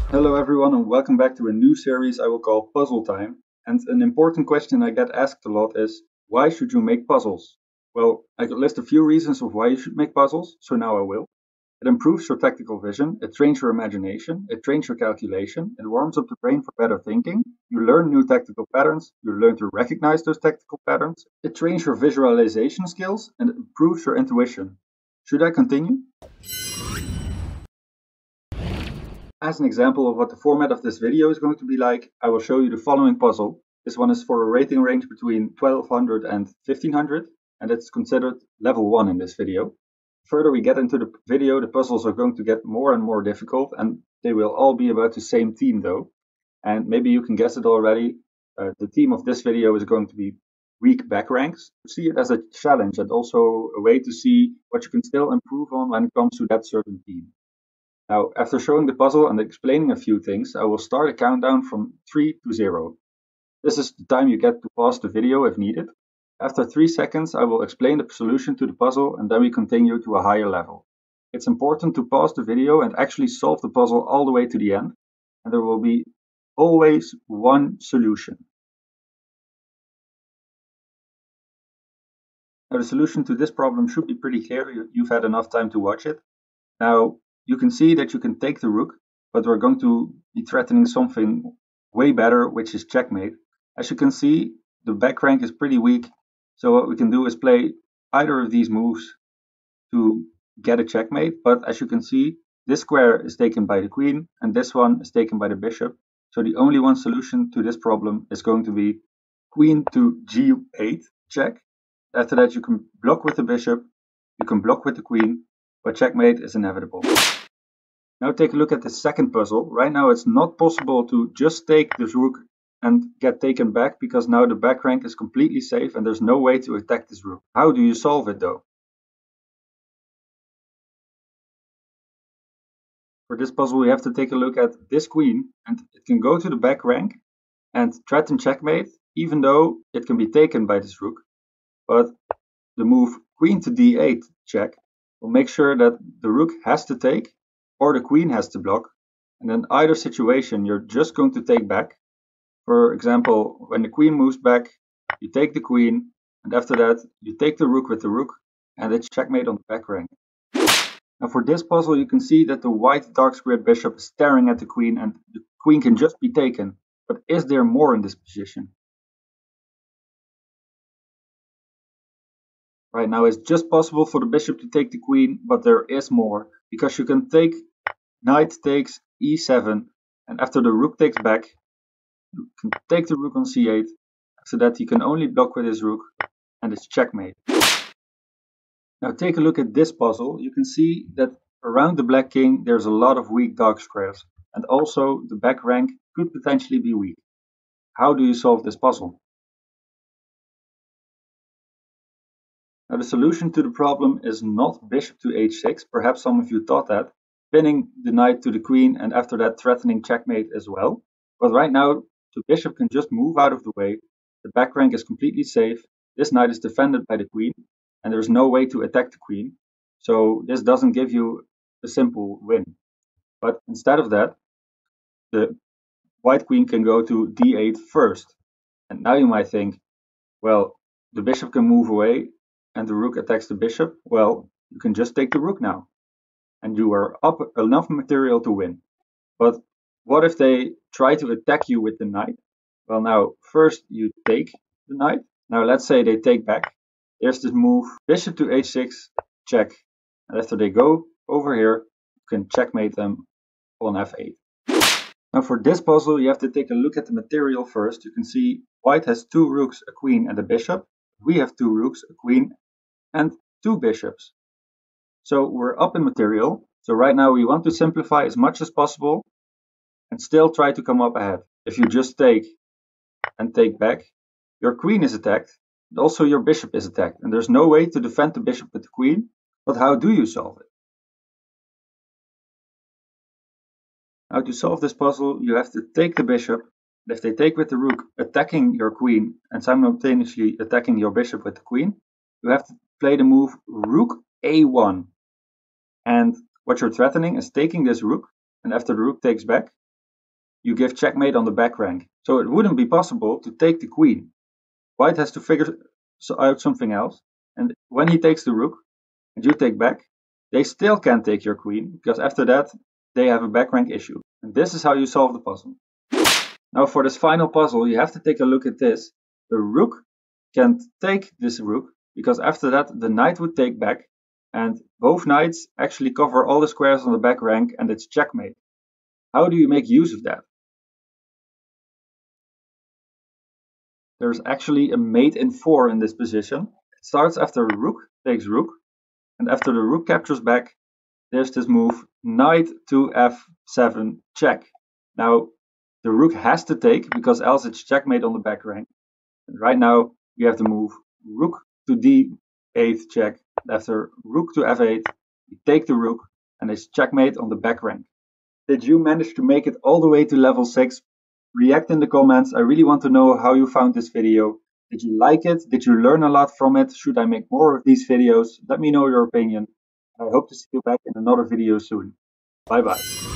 Hello everyone and welcome back to a new series I will call Puzzle Time. And an important question I get asked a lot is, why should you make puzzles? Well, I could list a few reasons of why you should make puzzles, so now I will. It improves your tactical vision, it trains your imagination, it trains your calculation, it warms up the brain for better thinking, you learn new tactical patterns, you learn to recognize those tactical patterns, it trains your visualization skills, and it improves your intuition. Should I continue? As an example of what the format of this video is going to be like, I will show you the following puzzle. This one is for a rating range between 1200 and 1500, and it's considered level 1 in this video. Further we get into the video, the puzzles are going to get more and more difficult, and they will all be about the same theme though. And maybe you can guess it already, the theme of this video is going to be weak backranks. See it as a challenge and also a way to see what you can still improve on when it comes to that certain theme. Now, after showing the puzzle and explaining a few things, I will start a countdown from 3 to 0. This is the time you get to pause the video if needed. After 3 seconds, I will explain the solution to the puzzle and then we continue to a higher level. It's important to pause the video and actually solve the puzzle all the way to the end, and there will be always one solution. Now, the solution to this problem should be pretty clear. You've had enough time to watch it. Now, you can see that you can take the rook, but we're going to be threatening something way better, which is checkmate. As you can see, the back rank is pretty weak, so what we can do is play either of these moves to get a checkmate, but as you can see, this square is taken by the queen, and this one is taken by the bishop, so the only one solution to this problem is going to be queen to g8 check. After that you can block with the bishop, you can block with the queen, but checkmate is inevitable. Now take a look at the second puzzle. Right now it's not possible to just take this rook and get taken back because now the back rank is completely safe and there's no way to attack this rook. How do you solve it though? For this puzzle we have to take a look at this queen, and it can go to the back rank and threaten checkmate even though it can be taken by this rook. But the move queen to d8 check will make sure that the rook has to take or the queen has to block, and in either situation you're just going to take back. For example, when the queen moves back, you take the queen, and after that you take the rook with the rook, and it's checkmate on the back rank. Now for this puzzle you can see that the white dark squared bishop is staring at the queen, and the queen can just be taken. But is there more in this position? Right now it's just possible for the bishop to take the queen, but there is more, because you can take knight takes e7, and after the rook takes back, you can take the rook on c8, so that he can only block with his rook, and it's checkmate. Now take a look at this puzzle. You can see that around the black king there's a lot of weak dark squares, and also the back rank could potentially be weak. How do you solve this puzzle? Now the solution to the problem is not bishop to h6, perhaps some of you thought that, pinning the knight to the queen and after that threatening checkmate as well. But right now the bishop can just move out of the way, the back rank is completely safe, this knight is defended by the queen, and there's no way to attack the queen, so this doesn't give you a simple win. But instead of that, the white queen can go to d8 first. And now you might think, well, the bishop can move away and the rook attacks the bishop. Well, you can just take the rook now, and you are up enough material to win. But what if they try to attack you with the knight? Well, now first you take the knight. Now let's say they take back. There's this move, bishop to h6, check. And after they go over here, you can checkmate them on f8. Now for this puzzle you have to take a look at the material first. You can see white has 2 rooks, a queen and a bishop. We have 2 rooks, a queen and 2 bishops. So we're up in material. So right now we want to simplify as much as possible and still try to come up ahead. If you just take and take back, your queen is attacked, and also your bishop is attacked, and there's no way to defend the bishop with the queen. But how do you solve it? Now to solve this puzzle you have to take the bishop, and if they take with the rook, attacking your queen and simultaneously attacking your bishop with the queen, you have to play the move rook a1. And what you're threatening is taking this rook, and after the rook takes back, you give checkmate on the back rank. So it wouldn't be possible to take the queen. White has to figure out something else. And when he takes the rook and you take back, they still can't take your queen, because after that they have a back rank issue. And this is how you solve the puzzle. Now for this final puzzle, you have to take a look at this. The rook can't take this rook, because after that the knight would take back, and both knights actually cover all the squares on the back rank, and it's checkmate. How do you make use of that? There's actually a mate in 4 in this position. It starts after rook takes rook, and after the rook captures back, there's this move knight to f7 check. Now the rook has to take, because else it's checkmate on the back rank. And right now we have the move rook to d8 check. After rook to f8, we take the rook, and it's checkmate on the back rank. Did you manage to make it all the way to level 6? React in the comments. I really want to know how you found this video. Did you like it? Did you learn a lot from it? Should I make more of these videos? Let me know your opinion. I hope to see you back in another video soon. Bye bye.